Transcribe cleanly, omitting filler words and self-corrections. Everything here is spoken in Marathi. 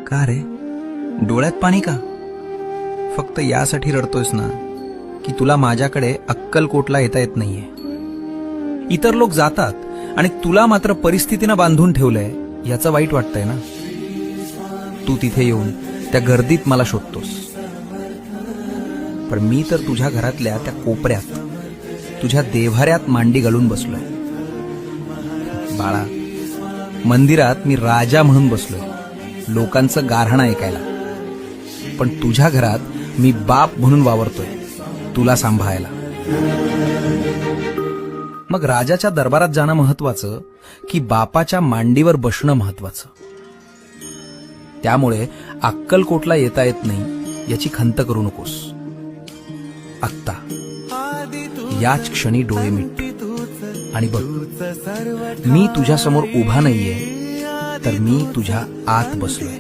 का रे, डोळ्यात पाणी का? फक्त यासाठी रडतोयस ना की तुला माझ्याकडे अक्कलकोटला येता येत नाहीये. इतर लोक जातात आणि तुला मात्र परिस्थितीनं बांधून ठेवलंय याचं वाईट वाटतंय ना. तू तिथे येऊन त्या गर्दीत मला शोधतोस, पण मी तर तुझ्या घरातल्या त्या कोपऱ्यात तुझ्या देव्हाऱ्यात मांडी घालून बसलोय. बाळा, मंदिरात मी राजा म्हणून बसलोय, लोकांचं गाऱ्हाणं ऐकायला. पण तुझ्या घरात मी बाप म्हणून वावरतोय, तुला सांभाळायला. मग राजाच्या दरबारात जाणं महत्वाचं की बापाच्या मांडीवर बसणं महत्वाचं? त्यामुळे अक्कलकोटला येता येत नाही याची खंत करू नकोस. आत्ता याच क्षणी डोळे मिट आणि बघ, मी तुझ्या समोर उभा नाहीये, तर मी तुझ्या आत बसलोय.